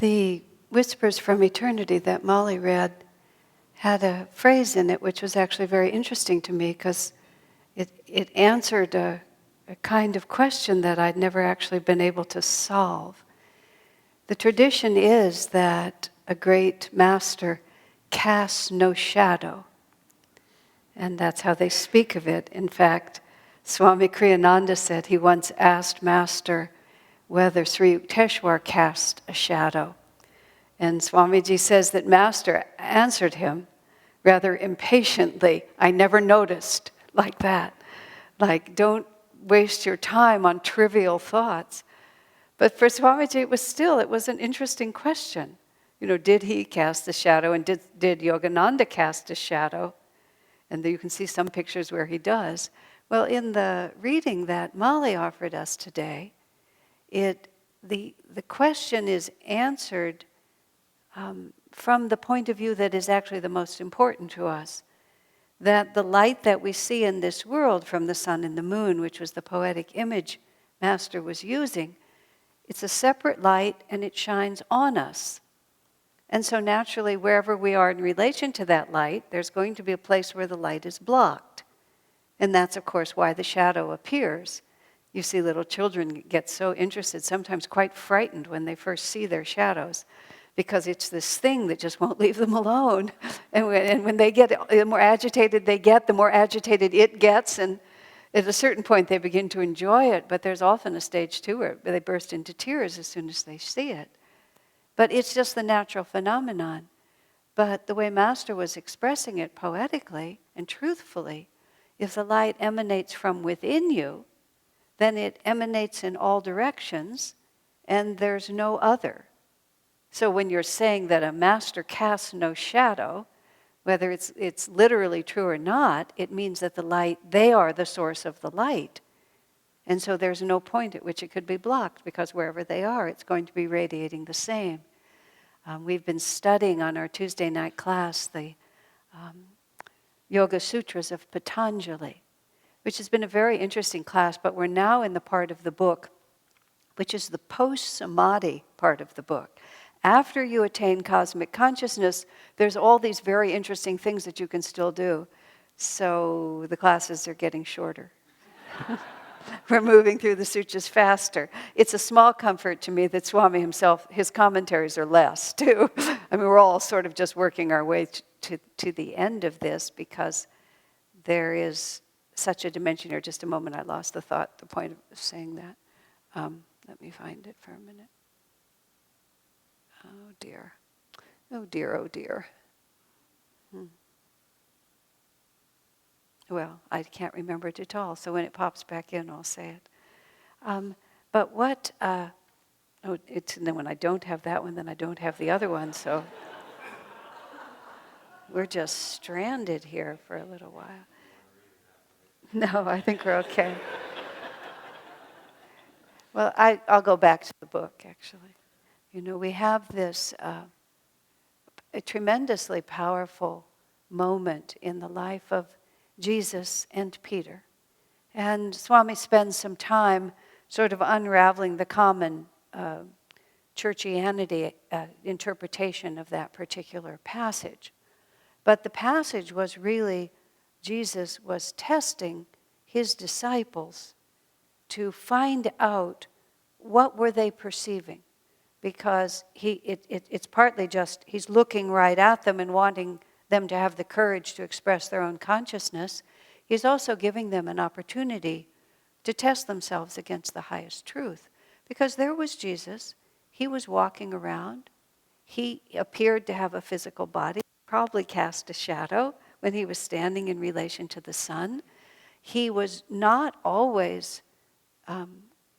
The Whispers from Eternity that Molly read had a phrase in it which was actually very interesting to me because it answered a kind of question that I'd never actually been able to solve. The tradition is that a great master casts no shadow, and that's how they speak of it. In fact, Swami Kriyananda said he once asked Master whether Sri Yukteswar cast a shadow. And Swamiji says that Master answered him rather impatiently, "I never noticed," like that. Like, don't waste your time on trivial thoughts. But for Swamiji, it was an interesting question. Did he cast a shadow, and did Yogananda cast a shadow? And you can see some pictures where he does. Well, in the reading that Molly offered us today, the question is answered from the point of view that is actually the most important to us. That the light that we see in this world from the sun and the moon, which was the poetic image Master was using, it's a separate light and it shines on us. And so naturally, wherever we are in relation to that light, there's going to be a place where the light is blocked. And that's, of course, why the shadow appears. You see little children get so interested, sometimes quite frightened when they first see their shadows, because it's this thing that just won't leave them alone. And when they get, the more agitated they get, the more agitated it gets, and at a certain point they begin to enjoy it, but there's often a stage too where they burst into tears as soon as they see it. But it's just the natural phenomenon. But the way Master was expressing it poetically and truthfully, if the light emanates from within you, then it emanates in all directions, and there's no other. So when you're saying that a master casts no shadow, whether it's literally true or not, it means that the light, they are the source of the light. And so there's no point at which it could be blocked, because wherever they are, it's going to be radiating the same. We've been studying on our Tuesday night class the Yoga Sutras of Patanjali, which has been a very interesting class, but we're now in the part of the book which is the post-samadhi part of the book. After you attain cosmic consciousness, there's all these very interesting things that you can still do. So the classes are getting shorter. We're moving through the sutras faster. It's a small comfort to me that Swami himself, his commentaries are less too. I mean, we're all sort of just working our way to the end of this, because there is such a dimension here. Just a moment, I lost the thought, the point of saying that. Let me find it for a minute. Oh dear. Oh dear, oh dear. Well, I can't remember it at all, so when it pops back in, I'll say it. But what, and then when I don't have that one, then I don't have the other one, so we're just stranded here for a little while. No, I think we're okay. Well, I'll go back to the book, actually. We have this a tremendously powerful moment in the life of Jesus and Peter. And Swami spends some time sort of unraveling the common churchianity interpretation of that particular passage. But the passage was really, Jesus was testing his disciples to find out what were they perceiving. Because it's partly just, he's looking right at them and wanting them to have the courage to express their own consciousness. He's also giving them an opportunity to test themselves against the highest truth. Because there was Jesus, he was walking around, he appeared to have a physical body, probably cast a shadow when he was standing in relation to the sun. He was not always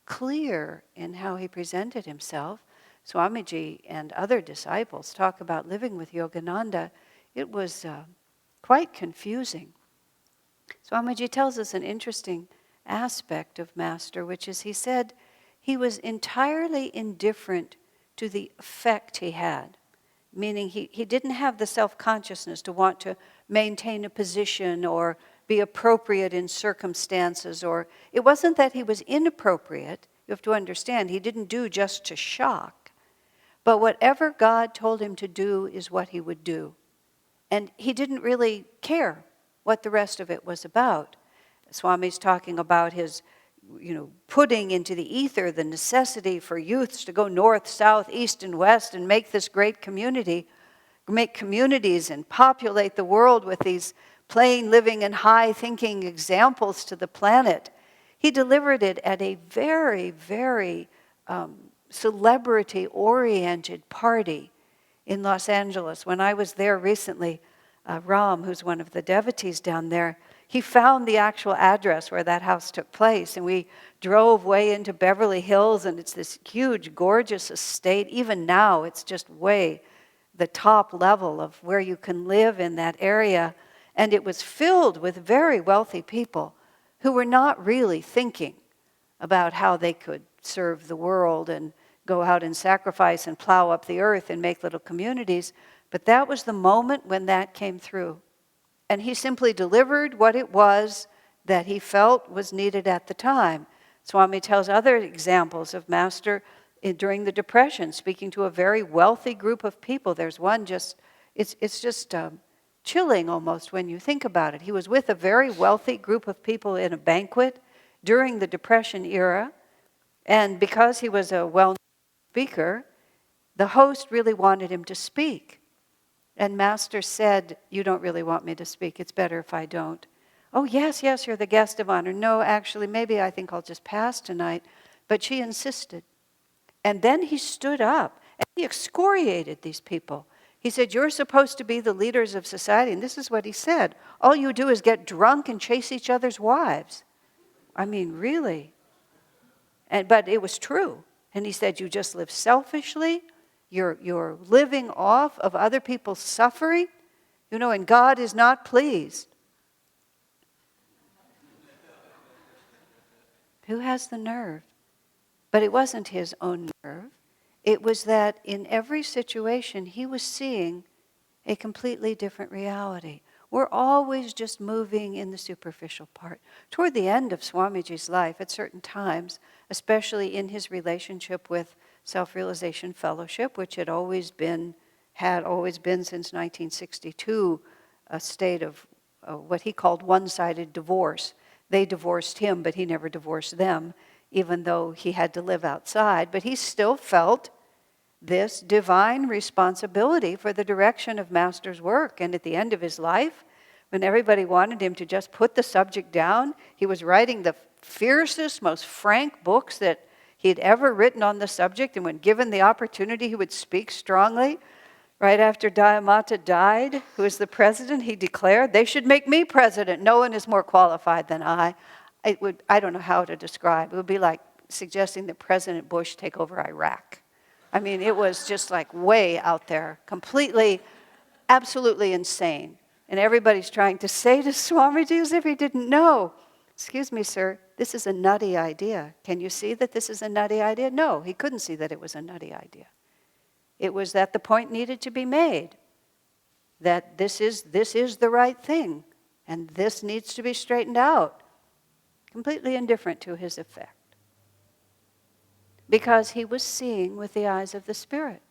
clear in how he presented himself. Swamiji and other disciples talk about living with Yogananda. It was quite confusing. Swamiji tells us an interesting aspect of Master, which is he said he was entirely indifferent to the effect he had, meaning he didn't have the self-consciousness to want to maintain a position or be appropriate in circumstances, or it wasn't that he was inappropriate. You have to understand, he didn't do just to shock, But whatever God told him to do is what he would do. And he didn't really care what the rest of it was about. Swami's talking about his, putting into the ether the necessity for youths to go north, south, east, and west and make this great community, make communities and populate the world with these plain living and high thinking examples to the planet. He delivered it at a very, very celebrity-oriented party in Los Angeles. When I was there recently, Ram, who's one of the devotees down there, he found the actual address where that house took place, and we drove way into Beverly Hills, and it's this huge, gorgeous estate. Even now, it's just way the top level of where you can live in that area, and it was filled with very wealthy people who were not really thinking about how they could serve the world and go out and sacrifice and plow up the earth and make little communities. But that was the moment when that came through. And he simply delivered what it was that he felt was needed at the time. Swami tells other examples of Master during the Depression, speaking to a very wealthy group of people. There's one it's just chilling almost when you think about it. He was with a very wealthy group of people in a banquet during the Depression era. And because he was a well-known speaker, the host really wanted him to speak. And Master said, "You don't really want me to speak. It's better if I don't." "Oh, yes, you're the guest of honor." "No, actually, maybe I think I'll just pass tonight." But she insisted. And then he stood up and he excoriated these people. He said, "You're supposed to be the leaders of society." And this is what he said: "All you do is get drunk and chase each other's wives." I mean, really. But it was true. And he said, "You just live selfishly. You're living off of other people's suffering, and God is not pleased." Who has the nerve? But it wasn't his own nerve. It was that in every situation he was seeing a completely different reality. We're always just moving in the superficial part. Toward the end of Swamiji's life, at certain times, especially in his relationship with Self-Realization Fellowship, which had always been since 1962, a state of what he called one-sided divorce. They divorced him, but he never divorced them, even though he had to live outside. But he still felt this divine responsibility for the direction of Master's work. And at the end of his life, when everybody wanted him to just put the subject down, he was writing the fiercest, most frank books that he had ever written on the subject. And when given the opportunity, he would speak strongly. Right after Dayamata died, who was the president, he declared, "They should make me president. No one is more qualified than I." I don't know how to describe. It would be like suggesting that President Bush take over Iraq. I mean, it was just like way out there, completely, absolutely insane. And everybody's trying to say to Swamiji as if he didn't know, "Excuse me, sir, this is a nutty idea. Can you see that this is a nutty idea?" No, he couldn't see that it was a nutty idea. It was that the point needed to be made, that this is the right thing, and this needs to be straightened out. Completely indifferent to his effect. Because he was seeing with the eyes of the Spirit.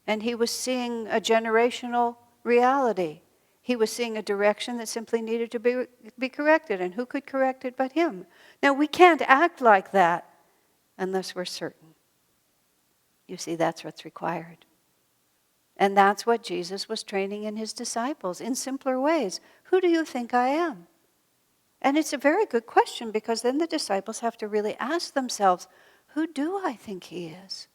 And he was seeing a generational reality. He was seeing a direction that simply needed to be corrected. And who could correct it but him? Now, we can't act like that unless we're certain. You see, that's what's required. And that's what Jesus was training in his disciples in simpler ways. Who do you think I am? And it's a very good question, because then the disciples have to really ask themselves, who do I think he is?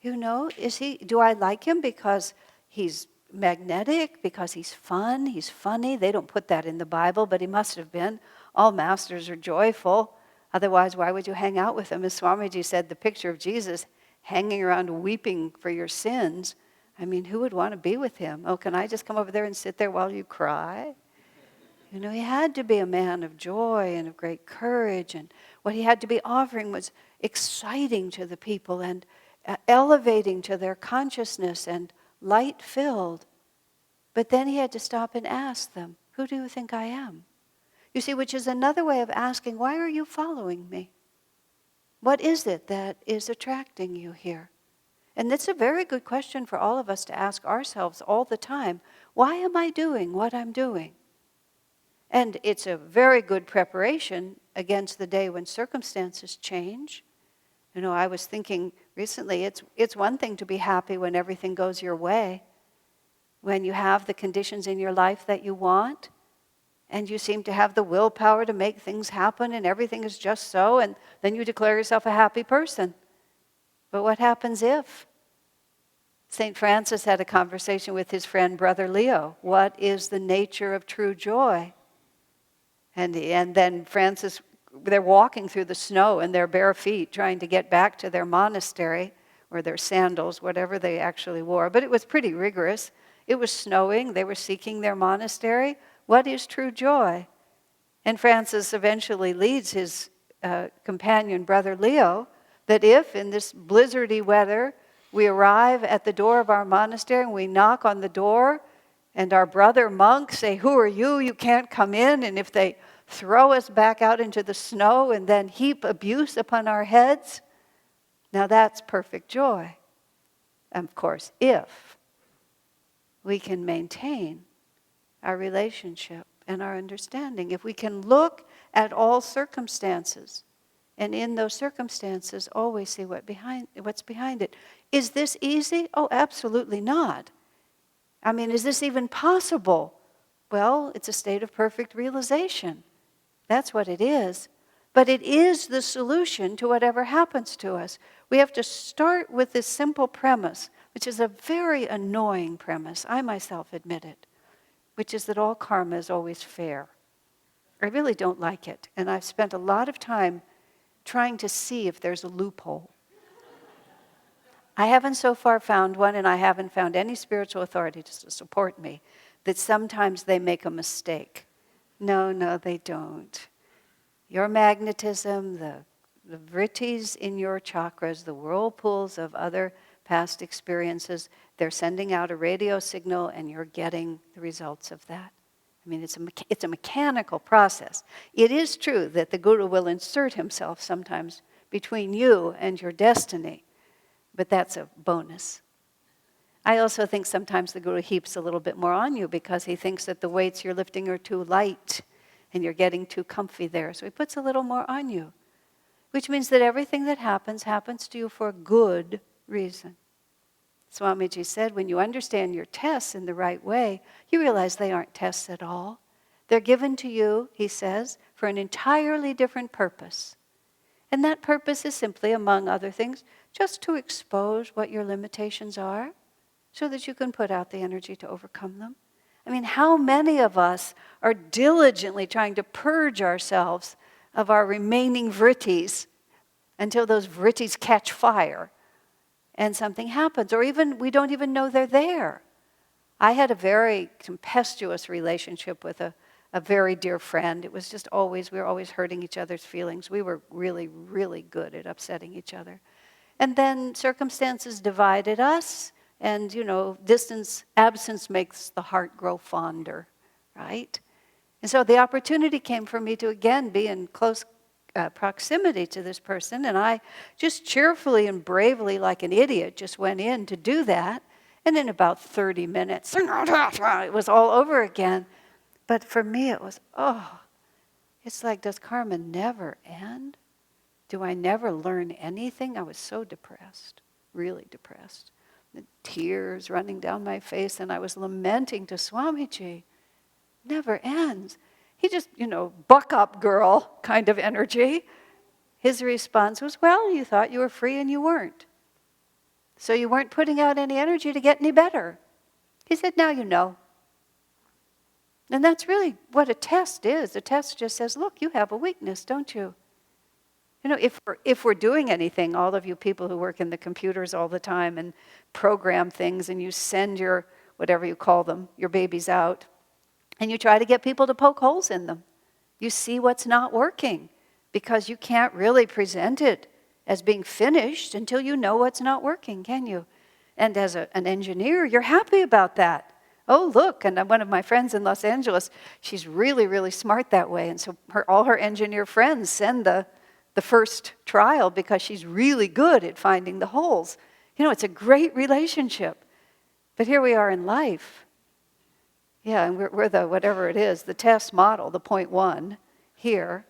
Do I like him because he's magnetic, because he's fun, he's funny? They don't put that in the Bible, but he must have been. All masters are joyful. Otherwise, why would you hang out with him? As Swamiji said, the picture of Jesus hanging around weeping for your sins. I mean, who would want to be with him? "Oh, can I just come over there and sit there while you cry?" He had to be a man of joy and of great courage. And what he had to be offering was exciting to the people and elevating to their consciousness and light-filled. But then he had to stop and ask them, "Who do you think I am?" You see, which is another way of asking, why are you following me? What is it that is attracting you here? And it's a very good question for all of us to ask ourselves all the time. Why am I doing what I'm doing? And it's a very good preparation against the day when circumstances change. I was thinking recently, it's one thing to be happy when everything goes your way, when you have the conditions in your life that you want, and you seem to have the willpower to make things happen, and everything is just so, and then you declare yourself a happy person. But what happens if? St. Francis had a conversation with his friend Brother Leo. What is the nature of true joy? And then Francis, they're walking through the snow in their bare feet trying to get back to their monastery, or their sandals, whatever they actually wore. But it was pretty rigorous. It was snowing. They were seeking their monastery. What is true joy? And Francis eventually leads his companion, Brother Leo, that if in this blizzardy weather we arrive at the door of our monastery and we knock on the door, and our brother monks say, "Who are you? You can't come in." And if they throw us back out into the snow and then heap abuse upon our heads, now that's perfect joy. And of course, if we can maintain our relationship and our understanding, if we can look at all circumstances, and in those circumstances always see what's behind it. Is this easy? Oh, absolutely not. I mean, is this even possible? Well, it's a state of perfect realization. That's what it is. But it is the solution to whatever happens to us. We have to start with this simple premise, which is a very annoying premise, I myself admit it, which is that all karma is always fair. I really don't like it, and I've spent a lot of time trying to see if there's a loophole. I haven't so far found one, and I haven't found any spiritual authority to support me, that sometimes they make a mistake. No, they don't. Your magnetism, the vrittis in your chakras, the whirlpools of other past experiences, they're sending out a radio signal, and you're getting the results of that. I mean, it's a mechanical process. It is true that the Guru will insert himself sometimes between you and your destiny, but that's a bonus. I also think sometimes the Guru heaps a little bit more on you because he thinks that the weights you're lifting are too light and you're getting too comfy there. So he puts a little more on you, which means that everything that happens to you for a good reason. Swamiji said, when you understand your tests in the right way, you realize they aren't tests at all. They're given to you, he says, for an entirely different purpose. And that purpose is simply, among other things, just to expose what your limitations are so that you can put out the energy to overcome them. I mean, how many of us are diligently trying to purge ourselves of our remaining vrittis until those vrittis catch fire and something happens, or even we don't even know they're there. I had a very tempestuous relationship with a very dear friend. It was just always, we were always hurting each other's feelings. We were really, really good at upsetting each other. And then circumstances divided us, and absence makes the heart grow fonder, right? And so the opportunity came for me to again be in close proximity to this person, and I just cheerfully and bravely, like an idiot, just went in to do that. And in about 30 minutes, it was all over again. But for me, it was, it's like, does karma never end? Do I never learn anything? I was so depressed, really depressed. The tears running down my face, and I was lamenting to Swamiji, never ends. He just, buck up, girl, kind of energy. His response was, well, you thought you were free and you weren't. So you weren't putting out any energy to get any better. He said, now you know. And that's really what a test is. A test just says, look, you have a weakness, don't you? If we're doing anything, all of you people who work in the computers all the time and program things, and you send your, whatever you call them, your babies out, and you try to get people to poke holes in them. You see what's not working because you can't really present it as being finished until you know what's not working, can you? And as an engineer, you're happy about that. Oh, look, and one of my friends in Los Angeles, she's really, really smart that way. And so all her engineer friends send the first trial because she's really good at finding the holes. It's a great relationship. But here we are in life. Yeah, and we're the, whatever it is, the test model, the 0.1 here.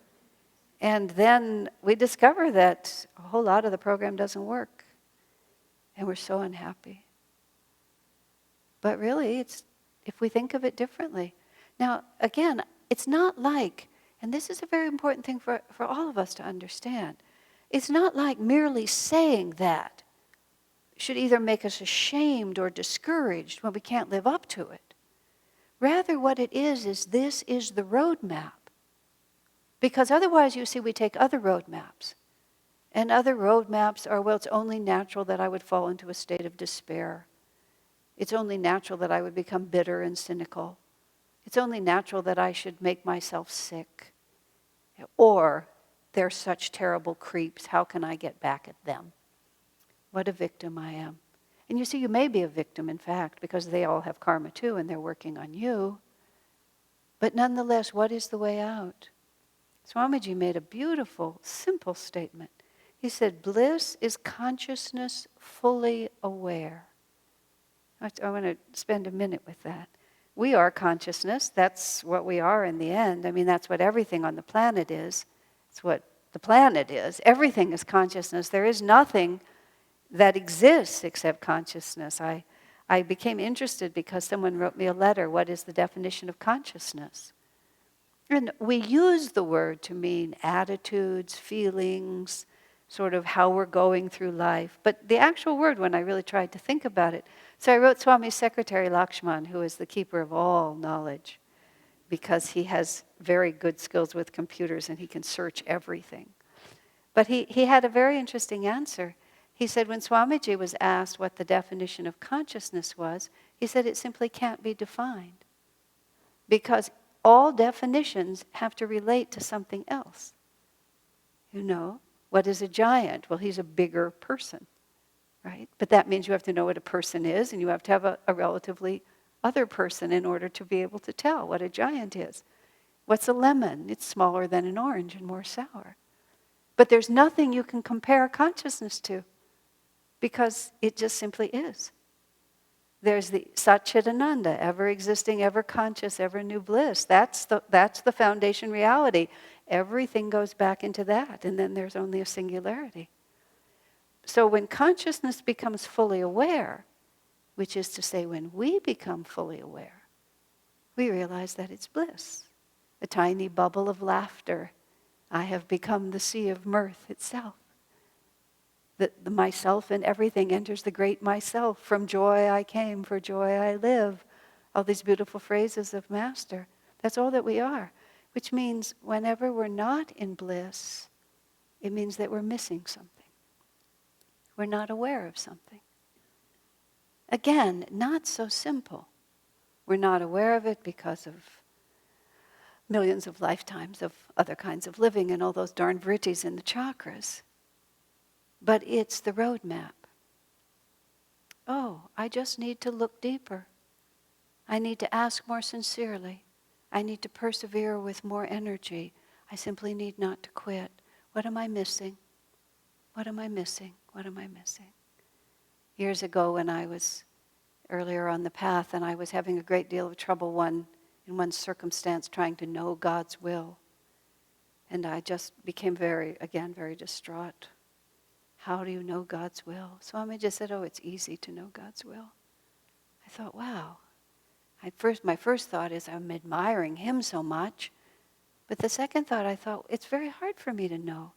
And then we discover that a whole lot of the program doesn't work. And we're so unhappy. But really, it's if we think of it differently. Now, again, it's not like, and this is a very important thing for all of us to understand, it's not like merely saying that should either make us ashamed or discouraged when we can't live up to it. Rather, what it is this is the roadmap. Because otherwise, you see, we take other roadmaps. And other roadmaps are, well, it's only natural that I would fall into a state of despair. It's only natural that I would become bitter and cynical. It's only natural that I should make myself sick. Or, they're such terrible creeps, how can I get back at them? What a victim I am. And you see, you may be a victim, in fact, because they all have karma too, and they're working on you. But nonetheless, what is the way out? Swamiji made a beautiful, simple statement. He said, bliss is consciousness fully aware. I want to spend a minute with that. We are consciousness. That's what we are in the end. I mean, that's what everything on the planet is. It's what the planet is. Everything is consciousness. There is nothing that exists except consciousness. I became interested because someone wrote me a letter. What is the definition of consciousness? And we use the word to mean attitudes, feelings, sort of how we're going through life. But the actual word, when I really tried to think about it, so I wrote Swami's secretary, Lakshman, who is the keeper of all knowledge, because he has very good skills with computers and he can search everything. But he had a very interesting answer. He said when Swamiji was asked what the definition of consciousness was, he said it simply can't be defined. Because all definitions have to relate to something else. What is a giant? Well, he's a bigger person, right? But that means you have to know what a person is, and you have to have a relatively other person in order to be able to tell what a giant is. What's a lemon? It's smaller than an orange and more sour. But there's nothing you can compare consciousness to, because it just simply is. There's the Satchitananda, ever existing, ever conscious, ever new bliss. That's the foundation reality. Everything goes back into that, and then there's only a singularity. So when consciousness becomes fully aware, which is to say when we become fully aware, we realize that it's bliss. A tiny bubble of laughter. I have become the sea of mirth itself. The myself in everything enters the great myself. From joy I came, for joy I live. All these beautiful phrases of Master. That's all that we are. Which means whenever we're not in bliss, it means that we're missing something. We're not aware of something. Again, not so simple. We're not aware of it because of millions of lifetimes of other kinds of living and all those darn vrittis in the chakras. But it's the roadmap. Oh, I just need to look deeper. I need to ask more sincerely. I need to persevere with more energy. I simply need not to quit. What am I missing? What am I missing? What am I missing? Years ago when I was earlier on the path and I was having a great deal of trouble in one circumstance trying to know God's will. And I just became very distraught. How do you know God's will? Swami just said, it's easy to know God's will. I thought, wow. My first thought is I'm admiring him so much. But the second thought, I thought, it's very hard for me to know.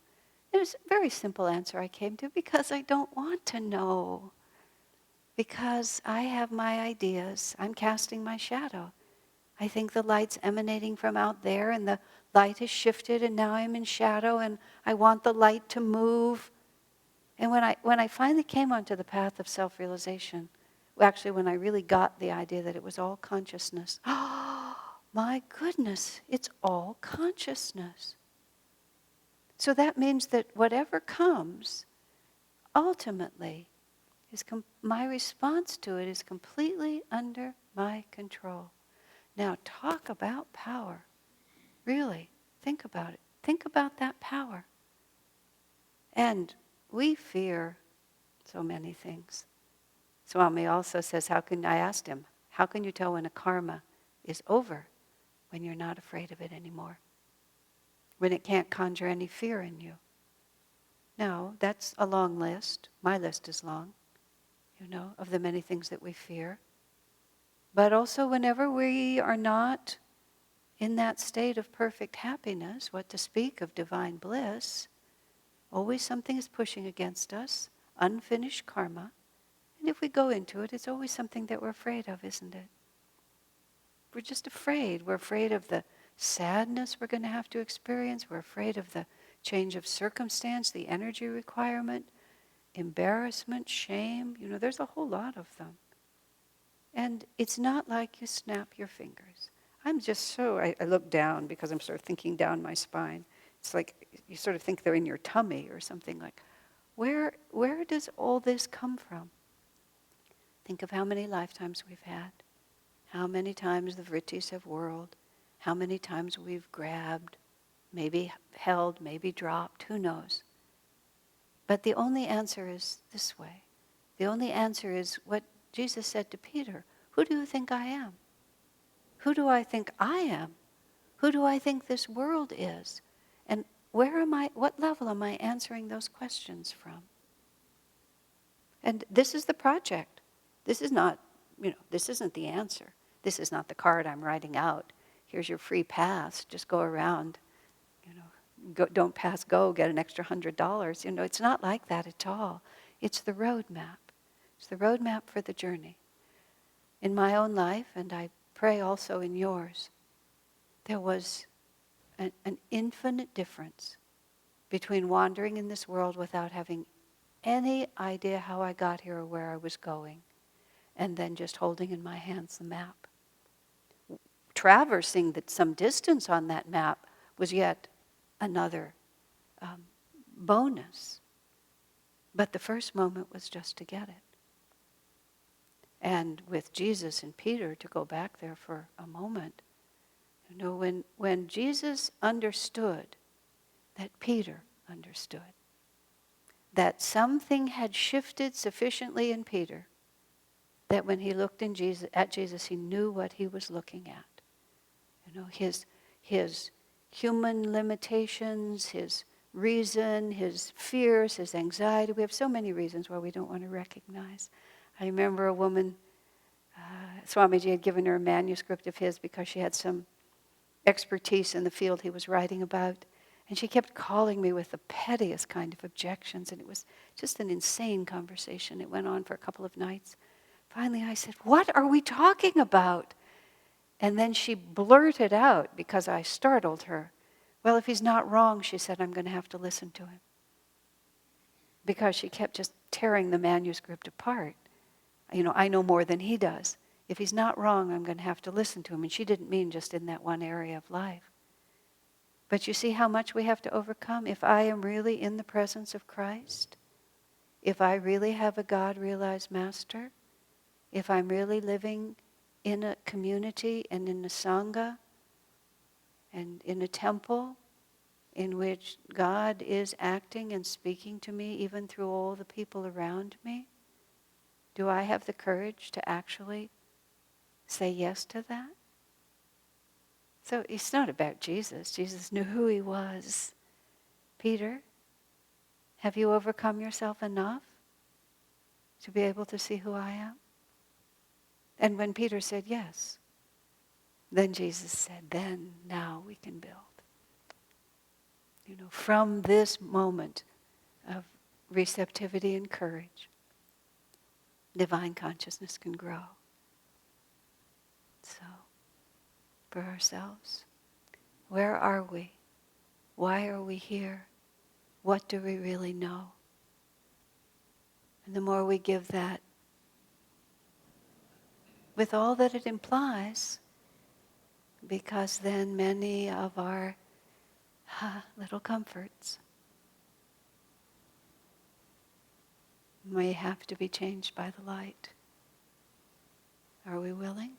It was a very simple answer I came to, because I don't want to know. Because I have my ideas. I'm casting my shadow. I think the light's emanating from out there, and the light has shifted, and now I'm in shadow, and I want the light to move. And when I finally came onto the path of self-realization, actually when I really got the idea that it was all consciousness, oh, my goodness, it's all consciousness. So that means that whatever comes, ultimately, my response to it is completely under my control. Now talk about power. Really, think about it. Think about that power. And we fear so many things. Swami also says, I asked him, how can you tell when a karma is over when you're not afraid of it anymore? When it can't conjure any fear in you? No, that's a long list. My list is long, of the many things that we fear. But also whenever we are not in that state of perfect happiness, what to speak of divine bliss, always something is pushing against us, unfinished karma. And if we go into it, it's always something that we're afraid of, isn't it? We're just afraid. We're afraid of the sadness we're going to have to experience. We're afraid of the change of circumstance, the energy requirement, embarrassment, shame. There's a whole lot of them. And it's not like you snap your fingers. I look down because I'm sort of thinking down my spine. It's like you sort of think they're in your tummy or something like, where does all this come from? Think of how many lifetimes we've had, how many times the vrittis have whirled, how many times we've grabbed, maybe held, maybe dropped, who knows? But the only answer is this way. The only answer is what Jesus said to Peter, who do you think I am? Who do I think I am? Who do I think this world is? And what level am I answering those questions from? And this is the project. This is not, this isn't the answer. This is not the card I'm writing out. Here's your free pass. Just go around, don't pass go, get an extra $100. It's not like that at all. It's the roadmap. It's the roadmap for the journey. In my own life, and I pray also in yours, there was an infinite difference between wandering in this world without having any idea how I got here or where I was going, and then just holding in my hands the map. Traversing some distance on that map was yet another bonus. But the first moment was just to get it. And with Jesus and Peter, to go back there for a moment, when Jesus understood that Peter understood, that something had shifted sufficiently in Peter that when he looked at Jesus, he knew what he was looking at. His human limitations, his reason, his fears, his anxiety. We have so many reasons why we don't want to recognize. I remember a woman, Swamiji had given her a manuscript of his because she had some expertise in the field he was writing about. And she kept calling me with the pettiest kind of objections. And it was just an insane conversation. It went on for a couple of nights. Finally, I said, "What are we talking about?" And then she blurted out, because I startled her, "Well, if he's not wrong," she said, "I'm going to have to listen to him." Because she kept just tearing the manuscript apart. I know more than he does. If he's not wrong, I'm going to have to listen to him. And she didn't mean just in that one area of life. But you see how much we have to overcome? If I am really in the presence of Christ, if I really have a God-realized master, if I'm really living in a community and in a Sangha and in a temple in which God is acting and speaking to me even through all the people around me, do I have the courage to actually say yes to that? So it's not about Jesus. Jesus knew who he was. Peter, have you overcome yourself enough to be able to see who I am? And when Peter said yes, then Jesus said, then now we can build. From this moment of receptivity and courage, divine consciousness can grow. So, for ourselves, where are we? Why are we here? What do we really know? And the more we give that, with all that it implies, because then many of our little comforts may have to be changed by the light. Are we willing?